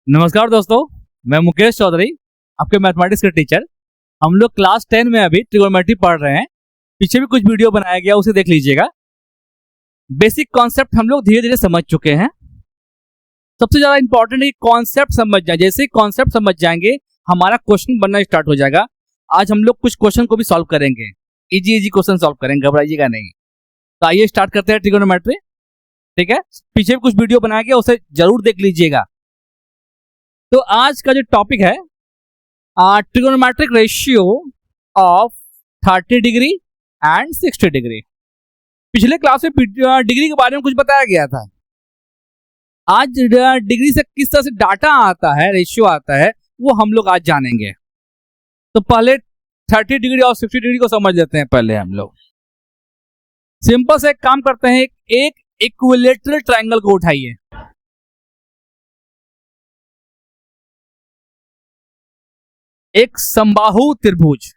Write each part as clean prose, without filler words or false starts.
नमस्कार दोस्तों, मैं मुकेश चौधरी, आपके मैथमेटिक्स के टीचर। हम लोग क्लास 10 में अभी ट्रिगोनोमेट्री पढ़ रहे हैं। पीछे भी कुछ वीडियो बनाया गया, उसे देख लीजिएगा। बेसिक कॉन्सेप्ट हम लोग धीरे धीरे समझ चुके हैं। सबसे ज्यादा इंपॉर्टेंट है कॉन्सेप्ट समझ जाए। जैसे ही कॉन्सेप्ट समझ जाएंगे हमारा क्वेश्चन बनना स्टार्ट हो जाएगा। आज हम लोग कुछ क्वेश्चन को भी सॉल्व करेंगे, इजी क्वेश्चन सॉल्व करेंगे, घबराइएगा नहीं। तो आइए स्टार्ट करते हैं ट्रिगोनोमेट्री। ठीक है, पीछे भी कुछ वीडियो बनाया गया, उसे जरूर देख लीजिएगा। तो आज का जो टॉपिक है trigonometric ratio of 30 degree and 60 degree. पिछले क्लास में डिग्री के बारे में कुछ बताया गया था। आज डिग्री से किस तरह से डाटा आता है, रेशियो आता है, वो हम लोग आज जानेंगे। तो पहले 30 डिग्री और 60 डिग्री को समझ लेते हैं। पहले हम लोग सिंपल से एक काम करते हैं, एक इक्विलेटरल ट्रायंगल को उठाइए। एक समबाहु त्रिभुज,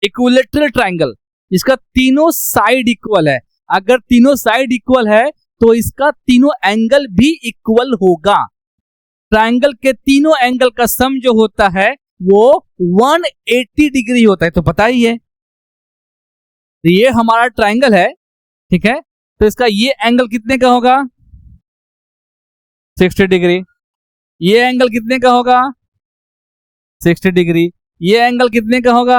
इक्विलेटरल ट्रायंगल, इसका तीनों साइड इक्वल है। अगर तीनों साइड इक्वल है तो इसका तीनों एंगल भी इक्वल होगा। ट्रायंगल के तीनों एंगल का सम जो होता है वो 180 डिग्री होता है, तो पता ही है। तो ये हमारा ट्रायंगल है, ठीक है। तो इसका ये एंगल कितने का होगा? 60 डिग्री। ये एंगल कितने का होगा? 60 डिग्री। ये एंगल कितने का होगा?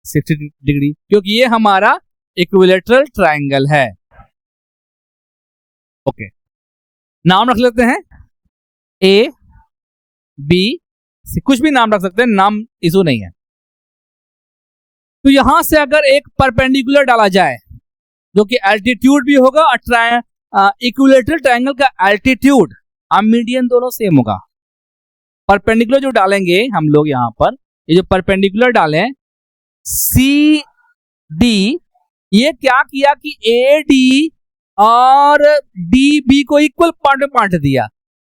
60 डिग्री, क्योंकि ये हमारा इक्विलेटरल ट्रायंगल है। ओके, नाम रख लेते हैं ए बी सी, कुछ भी नाम रख सकते हैं, नाम इशू नहीं है। तो यहां से अगर एक परपेंडिकुलर डाला जाए जो कि एल्टीट्यूड भी होगा और इक्विलेटरल ट्रायंगल का एल्टीट्यूड और मीडियन दोनों सेम होगा। परपेंडिकुलर जो डालेंगे हम लोग यहां पर, ये जो परपेंडिकुलर डालें सी डी, ये क्या किया कि ए डी और डी बी को इक्वल पार्ट में बांट दिया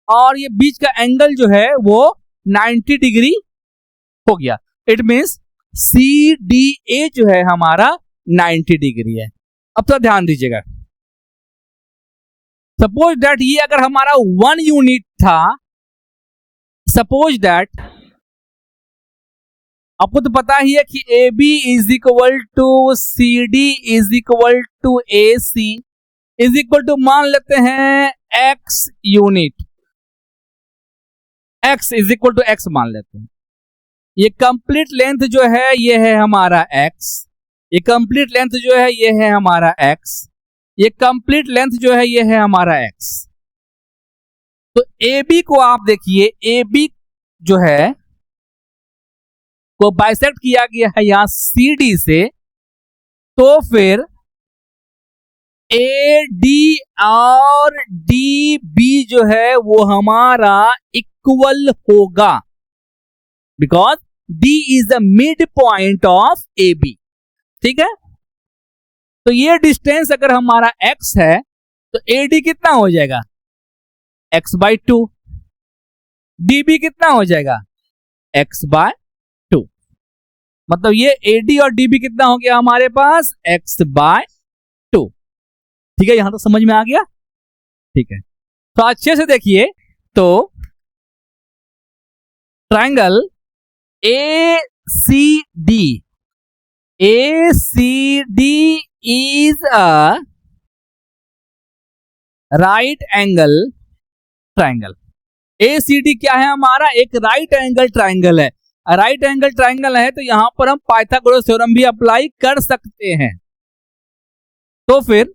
और ये बीच का एंगल जो है वो 90 डिग्री हो गया। It means C D A जो है हमारा 90 डिग्री है। अब तो ध्यान दीजिएगा, सपोज दैट ये अगर हमारा 1 यूनिट था, सपोज दैट आपको तो पता ही है कि A B is equal to C D is equal to A C is equal to मान लेते हैं x unit, x is equal to x मान लेते हैं। ये कंप्लीट लेंथ जो है ये है हमारा एक्स, ये कंप्लीट लेंथ जो है ये है हमारा एक्स, ये कंप्लीट लेंथ जो है ये है हमारा एक्स। तो ए बी को आप देखिए, ए बी जो है को बाइसेक्ट किया गया है यहां सी डी से, तो फिर ए डी और डी बी जो है वो हमारा इक्वल होगा, because D is the mid point of A B. ठीक है, तो ये डिस्टेंस अगर हमारा x है तो ए डी कितना हो जाएगा? x/2। डी बी कितना हो जाएगा? x/2। मतलब ये AD और DB कितना हो गया हमारे पास? x/2। ठीक है, यहां तक समझ में आ गया? ठीक है, तो अच्छे से देखिए। तो triangle ACD, ACD is a right angle triangle. ACD क्या है हमारा? एक राइट एंगल ट्रायंगल है। राइट एंगल ट्रायंगल है तो यहां पर हम पाइथागोरस थ्योरम भी अप्लाई कर सकते हैं। तो फिर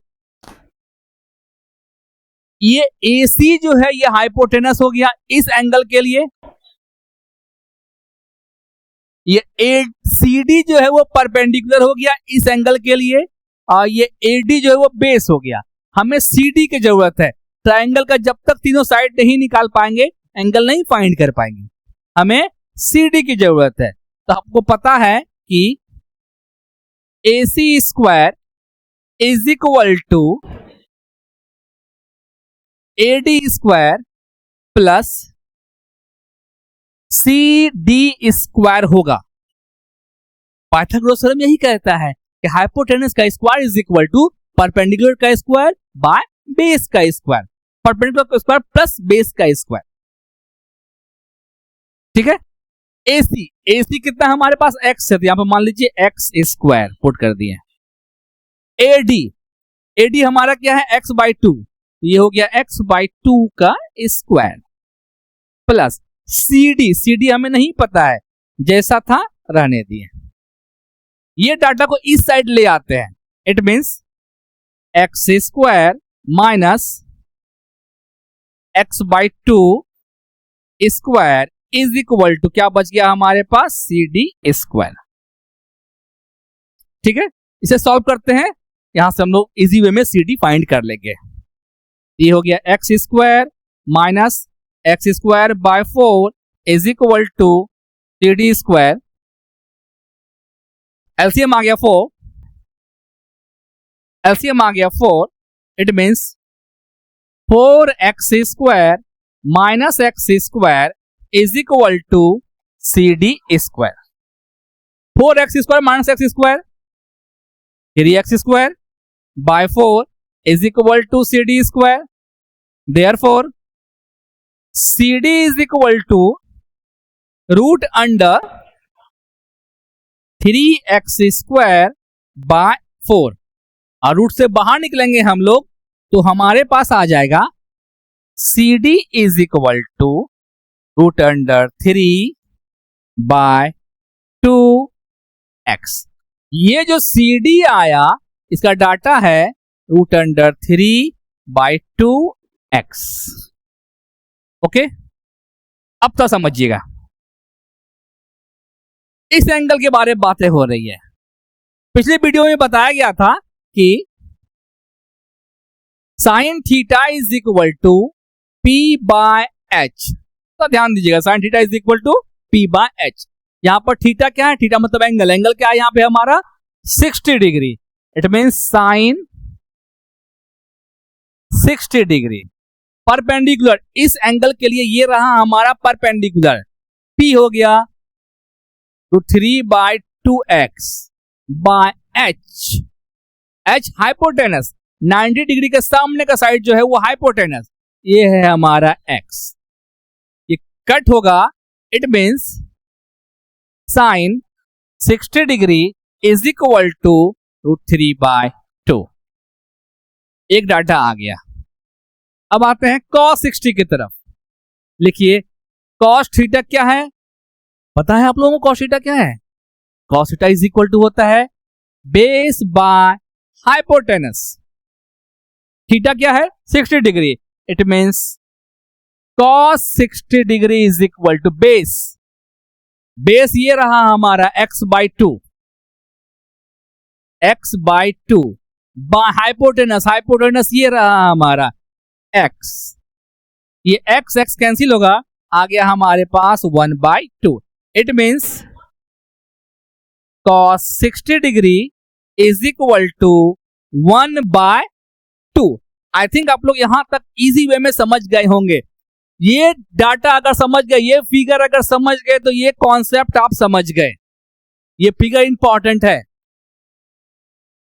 ये AC जो है ये हाइपोटेनस हो गया इस एंगल के लिए, ये ACD जो है वो परपेंडिकुलर हो गया इस एंगल के लिए, और ये AD जो है वो बेस हो गया। हमें CD की जरूरत है। ट्रायंगल का जब तक तीनों साइड नहीं निकाल पाएंगे एंगल नहीं फाइंड कर पाएंगे, हमें CD की जरूरत है। तो आपको पता है कि AC square is equal to AD square plus CD square होगा। पाइथागोरस थ्योरम यही कहता है कि हाइपोटेनस का square is equal to perpendicular का स्क्वायर बाय बेस का स्क्वायर, परपेंडिकुलर का स्क्वायर प्लस बेस का स्क्वायर। ठीक है। AC AC कितना है हमारे पास, x है, तो यहां पर मान लीजिए x स्क्वायर पुट कर दिए। AD हमारा क्या है, x/2, ये हो गया x/2 का स्क्वायर, प्लस CD हमें नहीं पता है, जैसा था रहने दिए। ये डाटा को इस साइड ले आते हैं, it means x square minus x/2 square is equal to क्या बच गया हमारे पास, CD स्क्वायर। ठीक है, इसे सॉल्व करते हैं, यहां से हम लोग इजी वे में CD फाइंड कर लेंगे। ये हो गया x square minus x square by 4 is equal to CD square. LCM आ गया 4, एलसीएम आ गया 4, it means 4x square minus x square is equal to CD square. 4x square minus x square 3x square by 4 is equal to CD square. Therefore CD is equal to root under 3x square by 4, और root से बाहर निकलेंगे हम लोग तो हमारे पास आ जाएगा CD is equal to root under 3 by 2x। ये जो CD आया इसका डाटा है root under 3 by 2x। Okay, अब तो समझिएगा इस एंगल के बारे में बातें हो रही है। पिछले वीडियो में बताया गया था कि sine theta is equal to P by H। तो ध्यान दीजिएगा, sine theta is equal to P by H। यहां पर थीटा क्या है, थीटा मतलब एंगल, एंगल क्या है यहां पे हमारा 60 degree, it means sine 60 degree perpendicular. इस एंगल के लिए ये रहा हमारा परपेंडिकुलर, P हो गया तो 3 by 2x by H। H hypotenuse, 90 degree के सामने का साइड जो है वो हाइपोटेनस, ये है हमारा x। ये कट होगा, it means sine 60 degree is equal to root 3 by 2। एक डाटा आ गया। अब आते हैं cos 60 की तरफ। लिखिए cos थीटा क्या है, पता है आप लोगों को cos थीटा क्या है? cos theta is equal to होता है बेस बाय हाइपोटेनस। थीटा क्या है 60 degree, it means cos 60 degree is equal to base. Base ये रहा हमारा x/2, x/2 by hypotenuse, hypotenuse ये रहा हमारा x। ये x x कैंसिल होगा, आ गया हमारे पास 1/2। It means cos 60 degree is equal to 1/2। I think आप लोग यहां तक इजी वे में समझ गए होंगे। ये डाटा अगर समझ गए, ये फिगर अगर समझ गए तो ये कॉन्सेप्ट आप समझ गए। ये फिगर इंपॉर्टेंट है।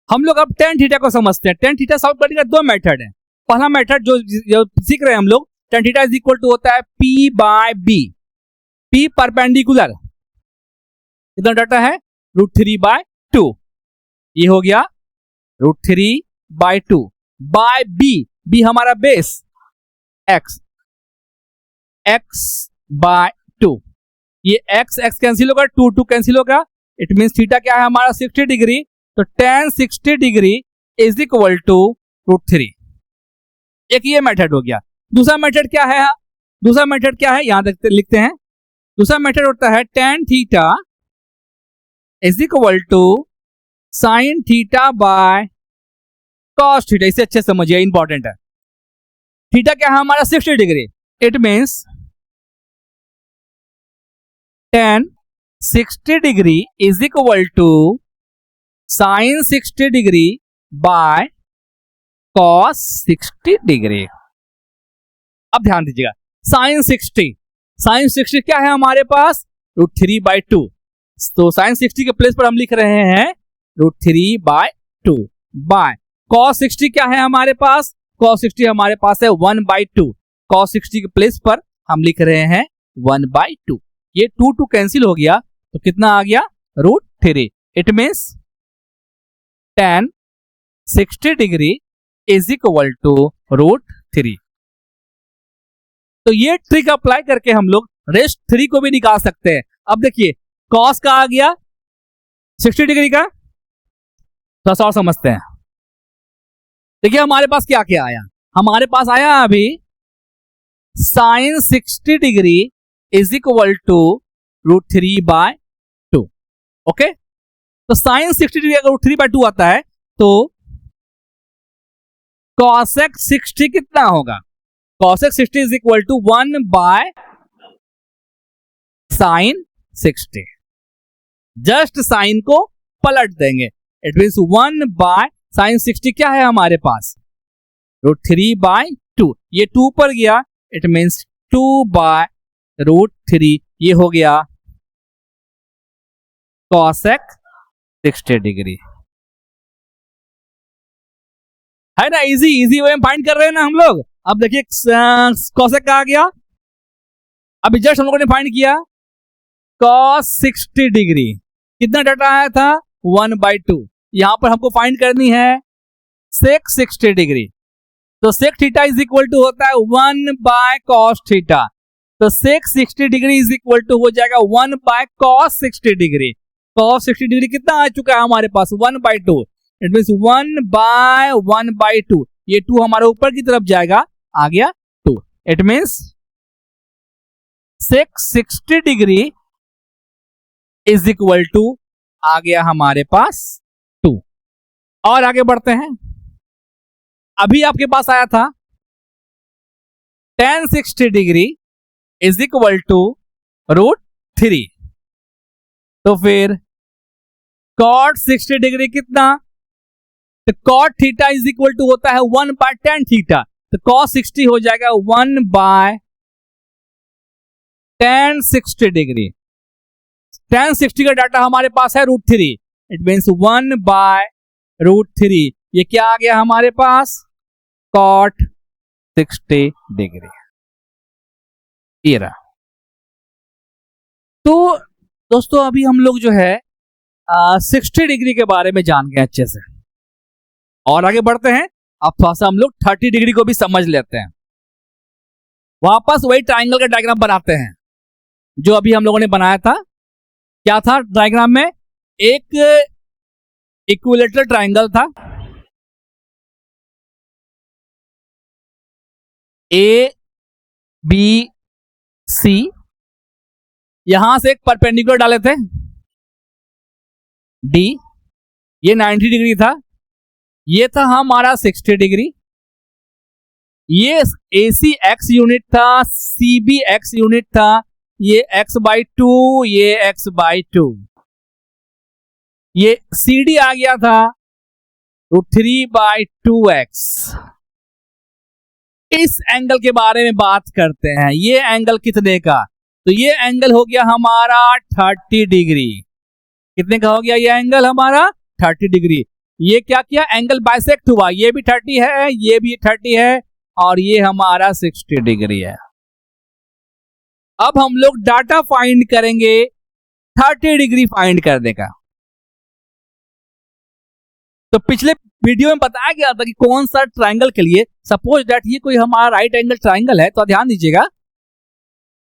हम लोग अब tan थीटा को समझते हैं। tan थीटा सॉल्व करने का दो मेथड है। पहला मेथड जो सीख रहे हैं हम लोग, tan theta is equal to होता है P by B। P perpendicular, कितना डाटा है रूट 3 बाय 2, ये हो गया root 3 by 2 by B। B हमारा बेस x, x बाय 2, ये x x कैंसिल होगा, 2 2 कैंसिल होगा। इट मींस थीटा क्या है हमारा 60 डिग्री, तो tan 60 degree is equal to root 3। एक ये मेथड हो गया। दूसरा मेथड क्या है, दूसरा मेथड क्या है यहां तक लिखते हैं। दूसरा मेथड होता है tan theta is equal to sine theta by cos theta. इसे अच्छे समझिए, इंपॉर्टेंट है। थीटा क्या है हमारा 60 degree, it means tan 60 degree is equal to sine 60 degree by cos 60 degree. अब ध्यान दीजिएगा, साइन 60 क्या है हमारे पास रूट 3 बाय 2। तो साइन 60 के प्लेस पर हम लिख रहे हैं रूट 3 बाय 2 बाय cos 60 क्या है हमारे पास, cos 60 हमारे पास है 1/2। cos 60 के प्लेस पर हम लिख रहे हैं 1/2। ये 2 2 कैंसिल हो गया तो कितना आ गया √3। It means tan 60 degree is equal to √3। तो ये ट्रिक अप्लाई करके हम लोग रेस्ट 3 को भी निकाल सकते हैं। अब देखिए कॉस का आ गया 60 डिग्री का, थोड़ा सा और समझते हैं। देखिए हमारे पास क्या क्या आया, हमारे पास आया अभी sin 60 degree is equal to √3/2। Okay, तो sin 60 डिग्री अगर √3/2 आता है तो cosec 60 कितना होगा, cosec 60 is equal to 1/sin 60। Just sine को पलट देंगे, इट मीन्स 1/sin 60 क्या है हमारे पास √3/2। ये 2 पर गया, इट मीन्स 2/√3। ये हो गया cosec 60 डिग्री। है ना, इजी वे में फाइंड कर रहे हैं ना हम लोग। अब देखिए cosec का आ गया, अभी जस्ट हम लोगों ने फाइंड किया cos 60 डिग्री, कितना डाटा आया था 1/2। यहां पर हमको फाइंड करनी है sec 60 डिग्री, तो sec theta is equal to होता है 1/cos थीटा, तो sec 60 degree is equal to हो जाएगा 1/cos 60 डिग्री। cos 60 डिग्री कितना आ चुका है हमारे पास 1/2, इट मीन्स 1/1/2। ये 2 हमारे ऊपर की तरफ जाएगा, आ गया 2। It means sec 60 degree is equal to आ गया हमारे पास 2। और आगे बढ़ते हैं, अभी आपके पास आया था tan 60 degree is equal to √3, तो फिर cot 60 डिग्री कितना, तो cot theta is equal to होता है 1/tan थीटा, तो cos 60 हो जाएगा 1/tan 60 डिग्री। tan 60 का डाटा हमारे पास है √3, इट मीन्स 1/√3। ये क्या आ गया हमारे पास cot 60 डिग्री, ये रहा। तो दोस्तों अभी हम लोग जो है 60 डिग्री के बारे में जान गए अच्छे से, और आगे बढ़ते हैं। अब थोड़ा सा हम लोग 30 डिग्री को भी समझ लेते हैं। वापस वही ट्राइंगल का डायग्राम बनाते हैं जो अभी हम लोगों ने बनाया था। क्या था डायग्राम में, एक इक्विलेटरल ट्राइंगल था, ABC, यहां से एक परपेंडिकुलर डाले थे D, ये 90 डिग्री था, ये था हमारा 60 डिग्री, ये AC x यूनिट था, CB x यूनिट था, ये x/2, ये x/2, ये CD आ गया था √3/2x। इस एंगल के बारे में बात करते हैं, ये एंगल कितने का, तो ये एंगल हो गया हमारा 30 डिग्री। कितने का हो गया ये एंगल हमारा 30 डिग्री। ये क्या किया, एंगल बाइसेक्ट हुआ, ये भी 30 है, ये भी 30 है, और ये हमारा 60 डिग्री है। अब हम लोग डाटा फाइंड करेंगे 30 डिग्री फाइंड करने का। तो पिछले वीडियो में बताया गया था कि कौन सा ट्राइंगल के लिए, सपोज दैट ये कोई हमारा राइट एंगल ट्राइंगल है, तो ध्यान दीजिएगा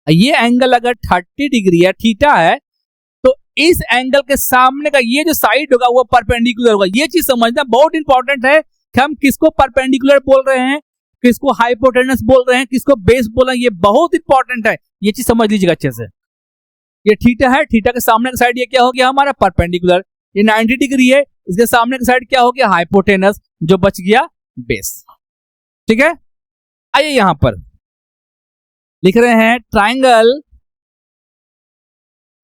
ये एंगल अगर 30 डिग्री है, थीटा है, तो इस एंगल के सामने का ये जो साइड होगा वो परपेंडिकुलर होगा। ये चीज समझना बहुत इंपॉर्टेंट है कि हम किसको परपेंडिकुलर बोल रहे हैं, किसको हाइपोटेनस बोल रहे हैं, किसको बेस बोल रहे हैं, ये बहुत इंपॉर्टेंट है। ये चीज समझ लीजिएगा अच्छे से। ये थीटा है, थीटा के सामने का साइड ये क्या हो गया हमारा परपेंडिकुलर, ये 90 डिग्री है, इसके सामने का साइड क्या हो गया हाइपोटेनस, जो बच गया बेस। ठीक है, आइए यहां पर लिख रहे हैं ट्राइंगल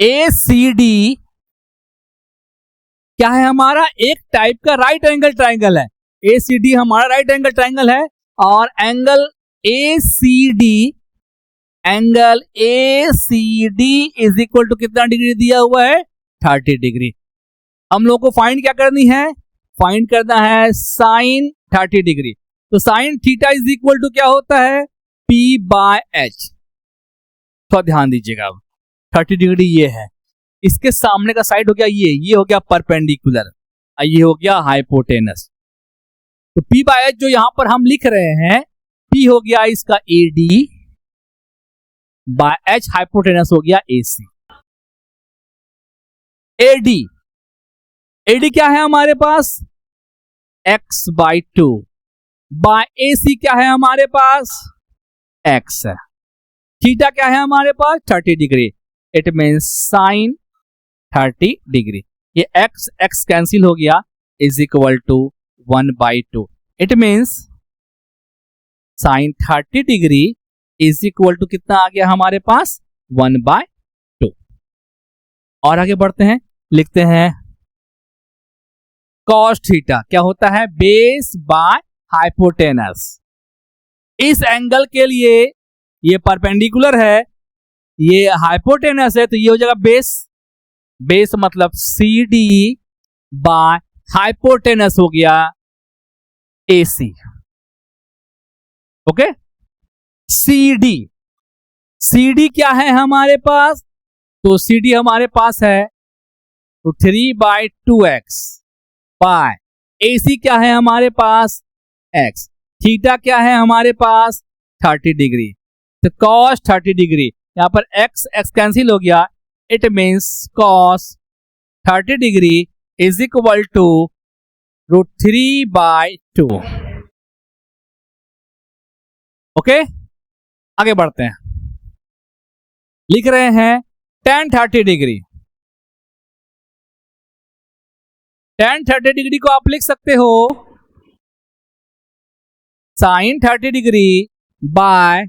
ACD क्या है हमारा, एक टाइप का राइट एंगल ट्राइंगल है। ACD हमारा राइट एंगल ट्राइंगल है, और angle ACD is equal to कितना डिग्री दिया हुआ है 30 डिग्री। हम लोग को फाइंड क्या करनी है, फाइंड करना है साइन 30 डिग्री। तो sine theta is equal to क्या होता है P/H। तो ध्यान दीजिएगा, अब 30 डिग्री ये है, इसके सामने का साइड हो गया ये हो गया परपेंडिकुलर, ये हो गया हाइपोटेनस। तो P बाय H जो यहां पर हम लिख रहे हैं, P हो गया इसका AD बाय H हाइपोटेनस हो गया AC। AD क्या है हमारे पास, x/2 बाय AC क्या है हमारे पास, x है। थीटा क्या है हमारे पास, 30 degree, it means sine 30 degree. ये x कैंसिल हो गया, is equal to 1/2। It means sine 30 degree is equal to कितना आ गया हमारे पास, 1/2। और आगे बढ़ते हैं, लिखते हैं cos थीटा क्या होता है, बेस बाय हाइपोटेनस। इस एंगल के लिए ये परपेंडिकुलर है, ये हाइपोटेनस है, तो ये हो जाएगा बेस मतलब CD बाय हाइपोटेनस हो गया AC। ओके, CD क्या है हमारे पास, तो CD हमारे पास है तो 3/2x बाय AC क्या है हमारे पास, x। थीटा क्या है हमारे पास, 30 डिग्री, तो cos 30 डिग्री, यहां पर x कैंसिल हो गया, it means cos 30 degree is equal to √3/2। Okay, आगे बढ़ते हैं, लिख रहे हैं tan 30 डिग्री। tan 30 डिग्री को आप लिख सकते हो sin 30 degree by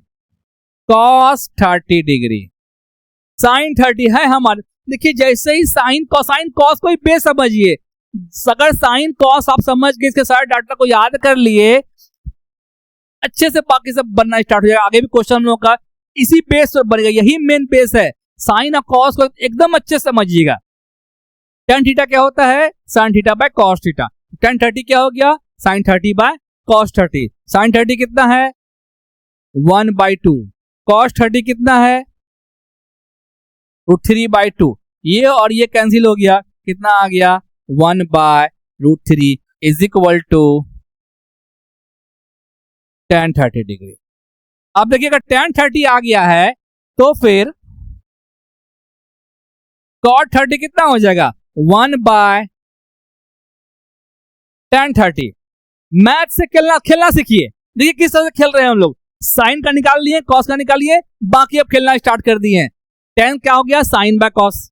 cos 30 degree. sin 30 है हमारे, देखिए जैसे ही साइन कोसाइन कॉस को ही बेस समझिए, अगर साइन कॉस आप समझ के इसके सारे डाटा को याद कर लिए, अच्छे से बाकी सब बनना स्टार्ट हो जाएगा। आगे भी क्वेश्चन होगा इसी बेस पर बनेगा, यही मेन बेस है। साइन और कॉस को एकदम अच्छे से समझिएगा। tan थीटा क्या होता है, sin theta by cos theta. tan 30 क्या हो गया, sin 30 बाय cos 30। sin 30 कितना है, 1/2। cos 30 कितना है, √3/2। ये और ये कैंसिल हो गया, कितना आ गया, 1/√3 is equal to tan 30 degree. अब देखिएगा tan 30 आ गया है तो फिर cot 30 कितना हो जाएगा, 1/tan 30। मैथ से खेलना सीखिए। देखिए किस तरह से खेल रहे हैं हम लोग, साइन का निकाल लिए, कॉस का निकाल लिए, बाकी अब खेलना स्टार्ट कर दिए हैं। tan क्या हो गया, साइन बाय कॉस,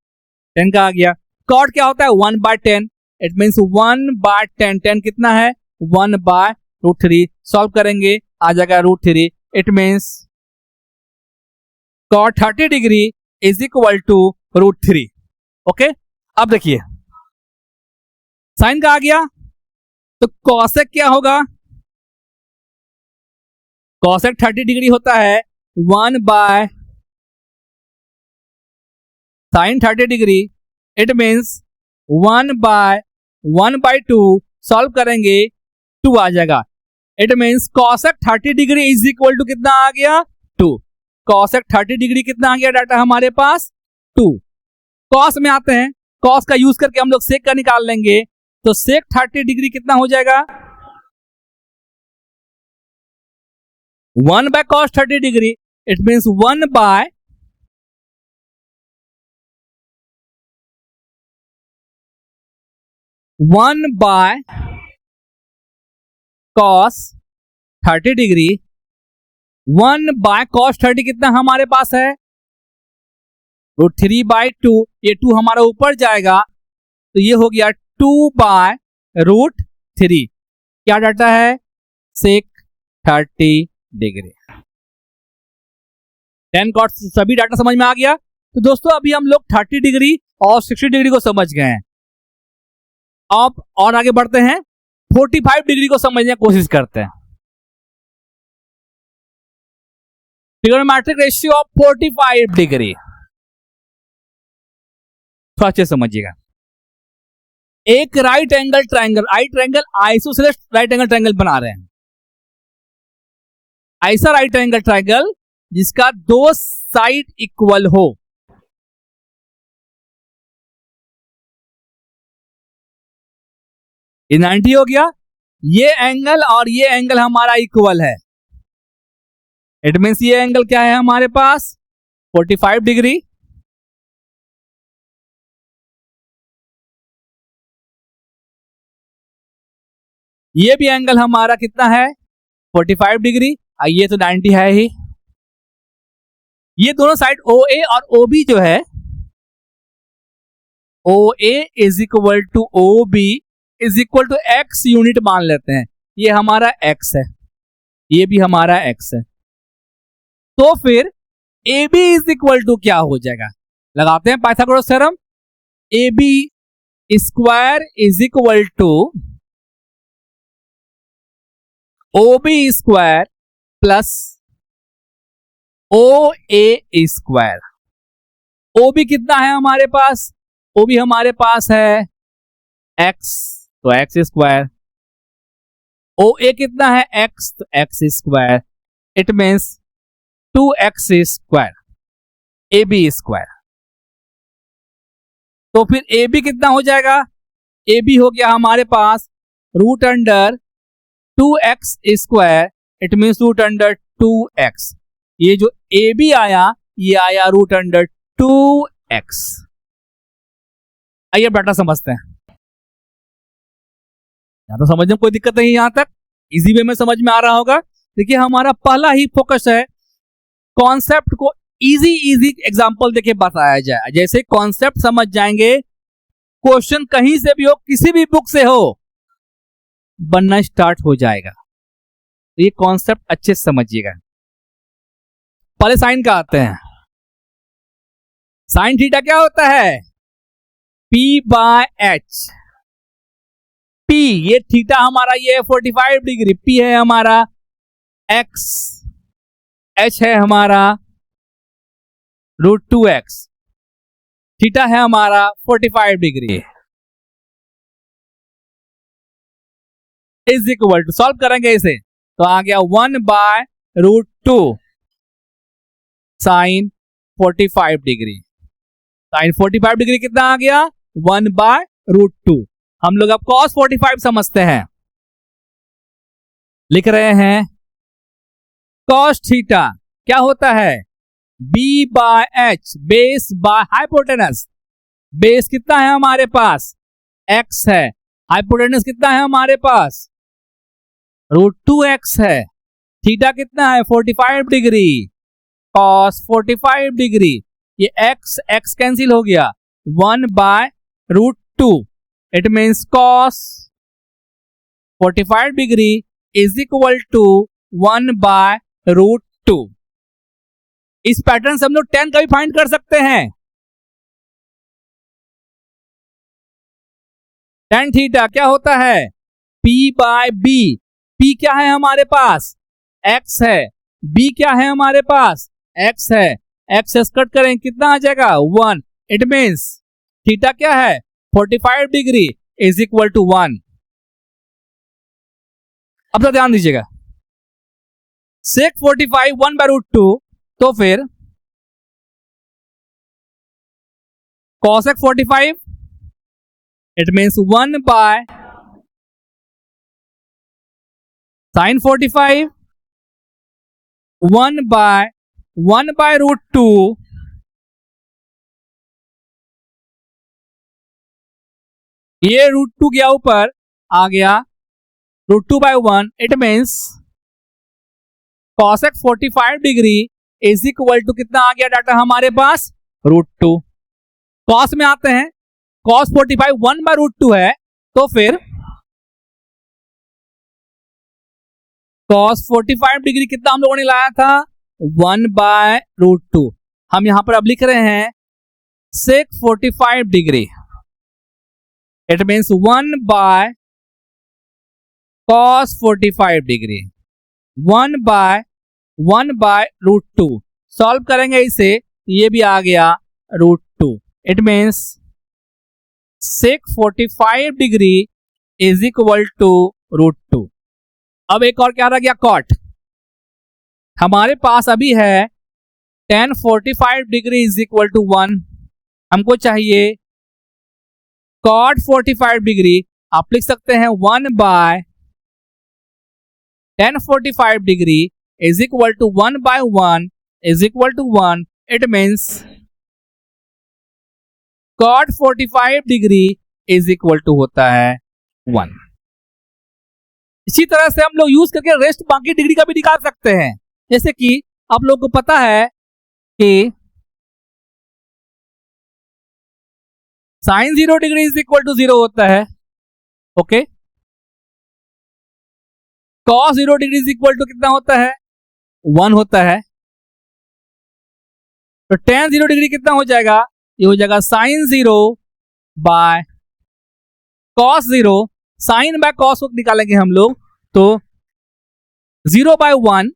tan का आ गया। cot क्या होता है, 1/10, इट मीन्स 1/10। tan कितना है, 1/√3। सॉल्व करेंगे आ जाएगा √3, it means cot 30 degree is equal to √3। Okay, अब देखिए साइन का आ गया तो cosec क्या होगा, cosec 30 डिग्री होता है 1/sin 30 degree, it means 1/1/2। Solve करेंगे 2 आ जाएगा, it means cosec 30 degree is equal to कितना आ गया, 2। cosec 30 डिग्री कितना आ गया डाटा हमारे पास, 2। cos में आते हैं, cos का यूज करके हम लोग sec का निकाल लेंगे, तो sec 30 डिग्री कितना हो जाएगा, 1/cos 30 degree, it means 1/cos 30 degree, 1/cos 30 कितना हमारे पास है, √3/2। ये 2 हमारा ऊपर जाएगा तो ये हो गया 2/√3। क्या डाटा है, sec 30 डिग्री। tan cot सभी डाटा समझ में आ गया। तो दोस्तों अभी हम लोग 30 डिग्री और 60 डिग्री को समझ गए हैं। अब और आगे बढ़ते हैं, 45 डिग्री को समझने की कोशिश करते हैं। ट्रिगोनोमेट्रिक रेशियो ऑफ 45 डिग्री थोड़ा अच्छे समझिएगा। एक right angle triangle isosceles right angle triangle बना रहे हैं। ऐसा राइट एंगल ट्राइंगल जिसका 2 साइड इक्वल हो, ये 90 हो गया, ये एंगल और ये एंगल हमारा इक्वल है। इट मीन्स ये एंगल क्या है हमारे पास 45 डिग्री, ये भी एंगल हमारा कितना है 45 डिग्री, ये तो 90 है ही। ये दोनों साइड OA और OB जो है, OA is equal to OB is equal to x unit मान लेते हैं। ये हमारा x है, ये भी हमारा x है। तो फिर AB इज इक्वल टू क्या हो जाएगा, लगाते हैं Pythagoras theorem. AB square is equal to OB square plus OA square. OB कितना है हमारे पास, OB हमारे पास है x, तो x स्क्वायर। OA कितना है x, तो x square. It means 2x square AB square. तो फिर AB कितना हो जाएगा, AB हो गया हमारे पास root under 2x square, it means root under 2x। ये जो AB आया ये आया रूट अंडर 2x। आइए बेटा समझते हैं, यहां तो समझने में कोई दिक्कत नहीं, यहां तक इजी वे में समझ में आ रहा होगा। देखिए हमारा पहला ही फोकस है कॉन्सेप्ट को इजी एग्जांपल देके बताया जाए। जैसे कॉन्सेप्ट समझ जाएंगे, क्वेश्चन कहीं से भी हो, किसी भी बुक से हो, बनना स्टार्ट हो जाएगा। तो ये कॉन्सेप्ट अच्छे से समझिएगा। पहले साइन का आते हैं। साइन थीटा क्या होता है P बाय H। P ये थीटा हमारा ये 45 डिग्री, P है हमारा x, H है हमारा रूट 2x, थीटा है हमारा 45 degree. Is equal to, solve करेंगे इसे तो आ गया 1 by root 2 sine 45 degree. Sine 45 degree कितना आ गया 1 बाय रूट 2। हम लोग अब cos 45 समझते हैं, लिख रहे हैं cos थीटा क्या होता है B by H, base by hypotenuse. Base कितना है हमारे पास x है, हाइपोटेनस कितना है हमारे पास रूट 2x है, थीटा कितना है 45 डिग्री, cos 45 डिग्री। ये x कैंसिल हो गया 1 by root 2। It means cos 45 degree is equal to 1 by root 2। इस पैटर्न से हम लोग tan का भी फाइंड कर सकते हैं। tan थीटा क्या होता है P बाय B। P क्या है हमारे पास x है, B क्या है हमारे पास x है, x कट करें कितना आ जाएगा 1। इट मीन्स थीटा क्या है 45 डिग्री इज इक्वल टू 1। अब तो ध्यान दीजिएगा, सेक 45 1 बाय रूट 2, तो फिर cosec 45 it means 1 by sin 45 1 by root 2 ये रूट 2 गया ऊपर आ गया root 2 by 1। It means cosec 45 degree is equal to कितना आ गया डाटा हमारे पास रूट 2। cos में आते हैं, cos 45 1 बाय रूट 2 है, तो फिर cos 45 डिग्री कितना हम लोगों ने लाया था 1 बाय रूट 2। हम यहां पर अब लिख रहे हैं sec 45 degree, it means 1 by cos 45 degree 1 by root 2। Solve करेंगे इसे, ये भी आ गया root 2। It means sec 45 degree is equal to root 2। अब एक और क्या रह गया cot। हमारे पास अभी है tan 45 degree is equal to 1, हमको चाहिए cot 45 डिग्री। आप लिख सकते हैं 1/1045 degree is equal to 1/1 is equal to 1. It means cot 45 degree is equal to होता है 1. इसी तरह से हम लोग यूज करके रेस्ट बाकी डिग्री का भी निकाल सकते हैं. जैसे कि आप लोग को पता है कि sin 0 degree is equal to 0 होता है. Okay, cos 0 degree is equal to कितना होता है? 1 होता है. तो tan 0 डिग्री कितना हो जाएगा? ये हो जाएगा sin 0 by cos 0. Sine by cos को निकालेंगे हम लोग तो 0/1.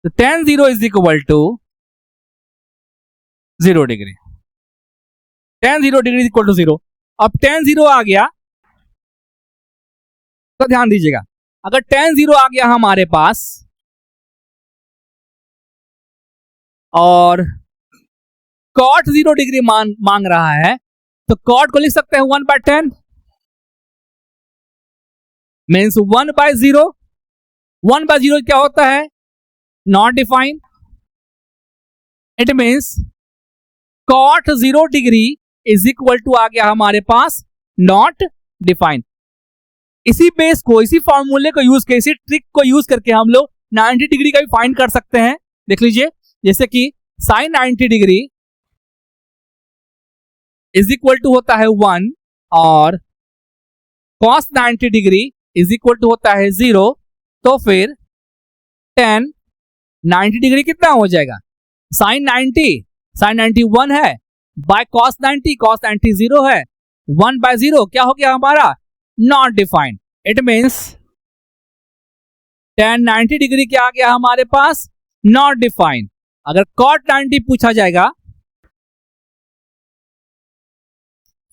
तो tan 0 is equal to 0 degree. tan 0 degree is equal to 0. अब tan 0 आ गया तो ध्यान दीजिएगा, अगर tan 0 आ गया हमारे पास और cot 0 डिग्री मांग रहा है तो cot को लिख सकते हैं 1/10 मीन्स 1/0. 1/0 क्या होता है? Not defined. It means cot 0 degree is equal to आ गया हमारे पास नॉट डिफाइंड. इसी बेस को, इसी फॉर्मूले को यूज करके, इसी ट्रिक को यूज करके हम लोग 90 डिग्री का भी फाइंड कर सकते हैं. देख लीजिए, जैसे कि sin 90 degree is equal to होता है 1 और cos 90 degree is equal to होता है 0. तो फिर tan 90 डिग्री कितना हो जाएगा? sin 90 1 है, बाय cos 90 0 है, 1/0 क्या हो गया हमारा? Not defined. It means tan 90 degree क्या आ गया हमारे पास? Not defined. अगर cot 90 पूछा जाएगा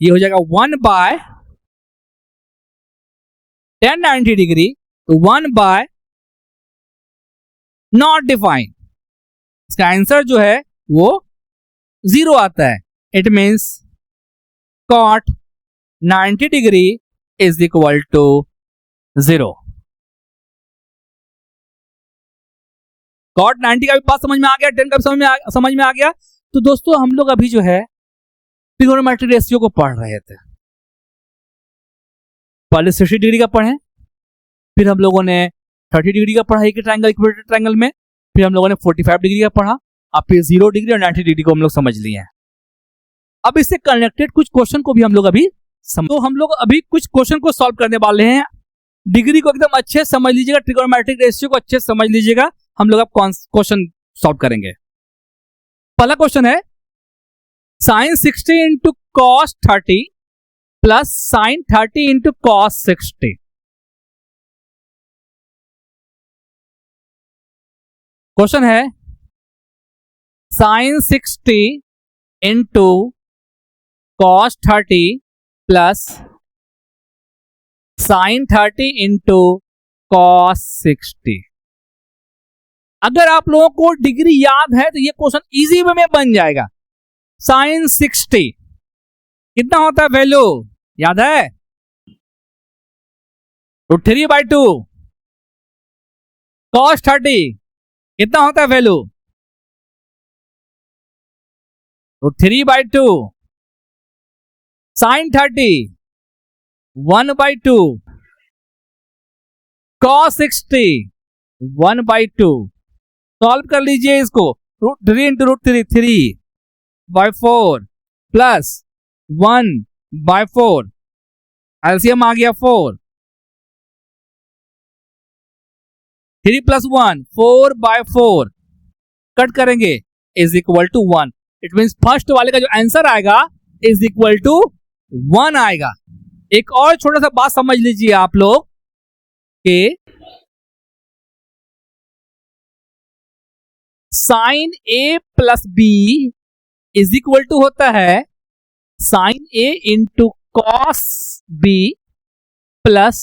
ये हो जाएगा 1/tan 90 डिग्री, तो 1/ नॉट डिफाइंड. इसका आंसर जो है वो 0 आता है. It means cot 90 degree is equal to 0. cot 90 का भी बात समझ में आ गया, tan का भी समझ में आ गया. तो दोस्तों हम लोग अभी जो है ट्रिगोनोमेट्रिक रेशियो को पढ़ रहे थे. पहले 60 डिग्री का पढ़े, फिर हम लोगों ने 30 डिग्री का पढ़ा एक ट्रायंगल, इक्विलेटरल ट्रायंगल में, फिर हम लोगों ने 45 डिग्री का पढ़ा, अब फिर 0 डिग्री और 90 डिग्री को हम लोग समझ लिए हैं. अब इससे कनेक्टेड कुछ क्वेश्चन को भी हम लोग अभी तो हम लोग अभी कुछ क्वेश्चन को सॉल्व करने वाले हैं. डिग्री को एकदम अच्छे से समझ लीजिएगा, ट्रिगोनोमेट्रिक रेशियो को अच्छे से समझ लीजिएगा. हम लोग अब क्वेश्चन सॉल्व करेंगे. पहला क्वेश्चन है sin 60 into cos 30 plus sin 30 into cos 60. Question है sin 60 into cos 30 plus sin 30 into cos 60. अगर आप लोगों को डिग्री याद है तो ये क्वेश्चन इजी वे में बन जाएगा. sin 60 कितना होता है? वैल्यू याद है? √3/2. cos 30 कितना होता है? वैल्यू √3/2. sin 30 1/2. cos 60 1/2. सॉल्व कर लीजिए इसको. √3 इंटू √3 3/4 प्लस 1/4. एलसीएम आ गया 4. 3 + 1 4/4. कट करेंगे is equal to 1. It means first वाले का जो आंसर आएगा इज इक्वल टू 1 आएगा. एक और छोटा सा बात समझ लीजिए आप लोग कि sin A plus B is equal to होता है sin A into cos B plus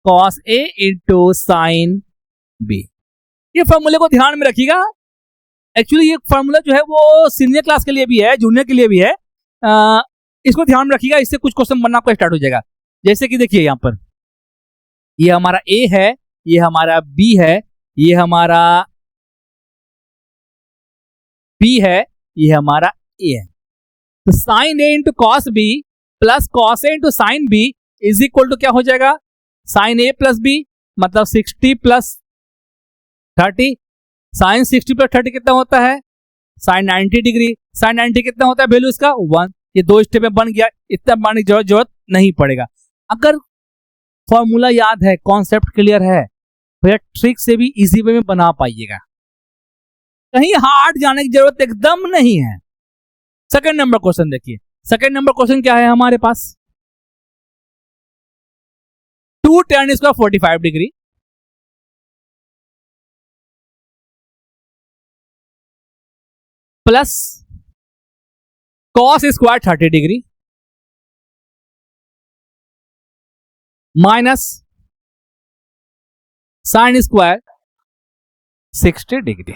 cos A into sin B. ये फॉर्मूले को ध्यान में रखिएगा. एक्चुअली ये फॉर्मूला जो है वो सीनियर क्लास के लिए भी है, जूनियर के लिए भी है. इसको ध्यान में रखिएगा, इससे कुछ क्वेश्चन बनना आपका स्टार्ट हो जाएगा। जैसे कि देखिए यहाँ पर ये हमारा ए है, ये हमारा बी है, ये हमारा बी है, ये हमारा ए है। तो sine A into cos B plus cos A into sine B is equal to क्या हो जाएगा, साइन ए प्लस बी मतलब 60 प्लस 30। साइन 60 प्लस 30 कितना होता है, साइन 90 डिग्री। साइन 90 कितना होता है वैल्यू इसका 1। ये 2 स्टेप में बन गया, इतना बनाने की जरूरत नहीं पड़ेगा। अगर फॉर्मूला याद है, कॉन्सेप्ट क्लियर है, तो ट्रिक से भी इजी वे में बना पाइएगा, कहीं हार्ड जाने की जरूरत एकदम नहीं है। सेकंड नंबर क्वेश्चन देखिए, सेकंड नंबर क्वेश्चन क्या है हमारे पास, 2 tan square 45 degree plus cos square 30 degree minus sine square 60 degree.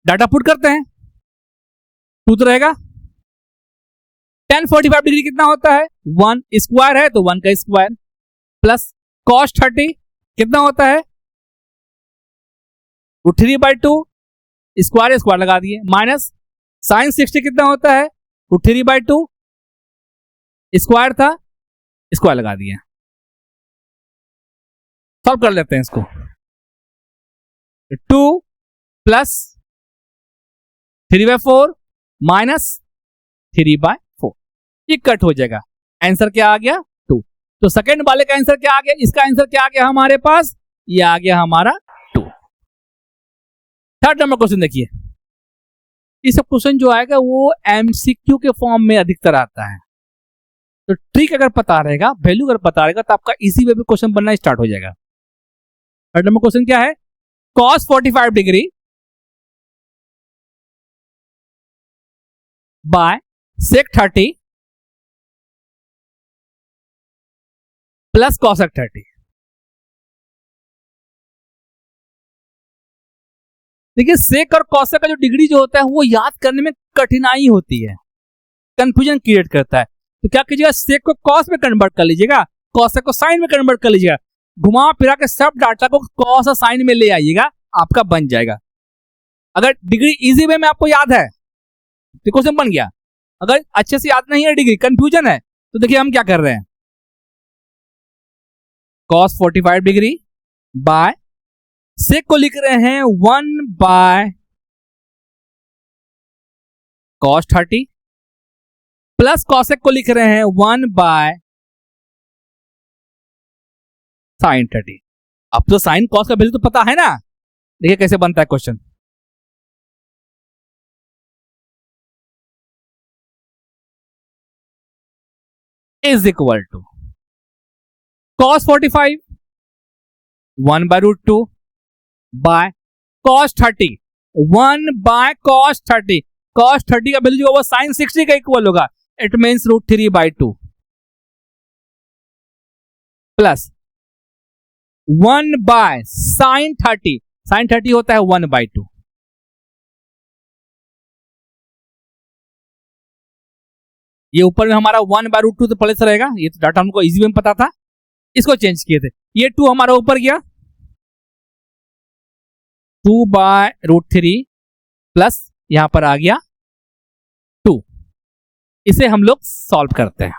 Data put करते हैं, 2 तो रहेगा। tan 45 डिग्री कितना होता है 1, स्क्वायर है तो 1 का स्क्वायर, प्लस cos 30 कितना होता है √3/2, स्क्वायर स्क्वायर लगा दिए, माइनस साइन 60 कितना होता है √3/2, स्क्वायर था स्क्वायर लगा दिया। सॉल्व कर लेते हैं इसको, 2 प्लस 3/4 माइनस 3/4, ये कट हो जाएगा। आंसर क्या आ गया 2। तो सेकंड वाले का आंसर क्या आ गया, इसका आंसर क्या आ गया हमारे पास, ये आ गया हमारा 2। थर्ड नंबर क्वेश्चन देखिए, ये सब क्वेश्चन जो आएगा वो एमसीक्यू के फॉर्म में अधिकतर आता है। तो ट्रिक अगर पता रहेगा, वैल्यू अगर पता रहेगा, तो आपका इजी वे में क्वेश्चन बनना स्टार्ट हो जाएगा। थर्ड नंबर क्वेश्चन क्या है, cos 45 degree by sec 30 plus cosec 30। देखिए सेक और कॉसेक का जो डिग्री जो होता है वो याद करने में कठिनाई होती है, कंफ्यूजन क्रिएट करता है। तो क्या कीजिएगा, सेक को कॉस में कन्वर्ट कर लीजिएगा, कॉसेक को साइन में कन्वर्ट कर लीजिएगा, घुमा फिरा के सब डाटा को कॉस और साइन में ले आइएगा, आपका बन जाएगा। अगर डिग्री इजी वे में आपको याद है तो क्वेश्चन बन गया। अगर अच्छे से याद नहीं है, डिग्री कंफ्यूजन है, तो देखिए हम क्या कर रहे हैं, cos 45 डिग्री बाय सेक को लिख रहे हैं 1 बाय cos 30 प्लस कॉसेक को लिख रहे हैं 1 बाय साइन 30। अब तो साइन कॉस का वैल्यू तो पता है ना, देखिए कैसे बनता है question. Is equal to cos 45 1 by √2 by cos 30 1 by cos 30। cos 30 का वैल्यू जो होगा साइन 60 का इक्वल होगा, it means √3/2 plus 1 by sine 30, sine 30 होता है 1/2। ये ऊपर में हमारा 1 बाय √2 तो पहले से रहेगा, ये तो डाटा हमको इजी में पता था, इसको चेंज किए थे। ये 2 हमारा ऊपर गया, 2 बाय √3 प्लस यहां पर आ गया 2। इसे हम लोग सॉल्व करते हैं।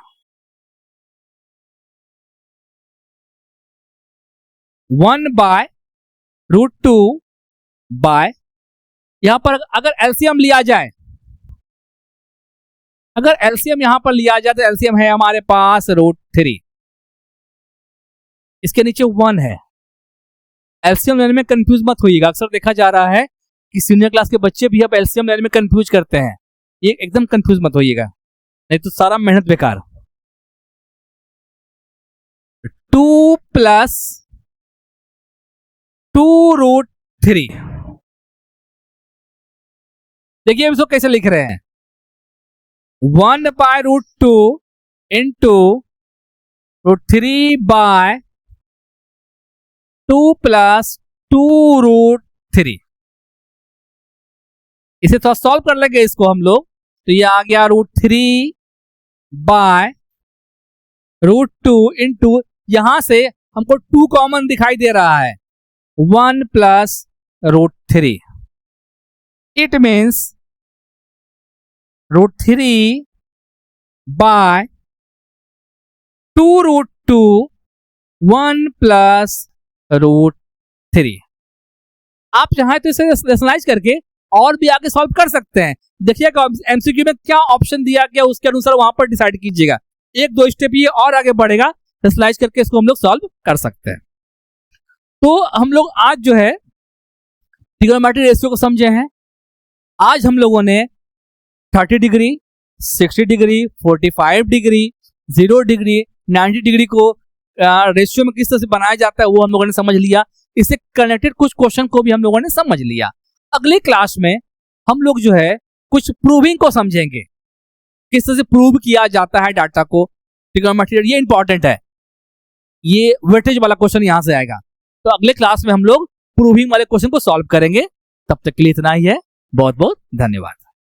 1 बाय √2 बाय, यहां पर अगर एलसीएम लिया जाए, अगर एलसीएम यहां पर लिया जाए तो एलसीएम है हमारे पास √3, इसके नीचे 1 है। एलसीएम लेने में कंफ्यूज मत होइएगा, अक्सर देखा जा रहा है कि सीनियर क्लास के बच्चे भी अब एलसीएम लेने में कंफ्यूज करते हैं, ये एकदम कंफ्यूज मत होइएगा, नहीं तो सारा मेहनत बेकार। 2 प्लस 2√3, देखिए इसको कैसे लिख रहे हैं, 1 बाय √2 इंटू √3 बाय 2 प्लस 2√3। इसे थोड़ा सॉल्व कर लेंगे इसको हम लोग, तो ये आ गया √3 बाय √2 इंटू, यहां से हमको 2 कॉमन दिखाई दे रहा है, 1 plus √3. It means √3 by 2√2 1 plus √3. आप चाहें तो इसे रेशनलाइज करके और भी आगे सॉल्व कर सकते हैं. देखिएगा एमसीक्यू में क्या ऑप्शन दिया गया उसके अनुसार वहां पर डिसाइड कीजिएगा. 1-2 स्टेप ये और आगे बढ़ेगा, रेशनलाइज करके इसको हम लोग सॉल्व कर सकते हैं. तो हम लोग आज जो है ट्रिग्नोमेट्री रेशियो को समझे हैं. आज हम लोगों ने 30 degree, 60 degree, 45 degree, 0 degree, 90 degree को रेशियो में किस तरह से बनाया जाता है वो हम लोगों ने समझ लिया. इससे कनेक्टेड कुछ क्वेश्चन को भी हम लोगों ने समझ लिया. अगले क्लास में हम लोग जो है कुछ प्रूविंग को समझेंगे, किस तरह से प्रूव किया जाता है डाटा को ट्रिग्नोमेट्री. ये इंपॉर्टेंट है, ये वेटेज वाला क्वेश्चन यहां से आएगा. तो अगले क्लास में हम लोग प्रूविंग वाले क्वेश्चन को सॉल्व करेंगे. तब तक के लिए इतना ही है. बहुत बहुत धन्यवाद.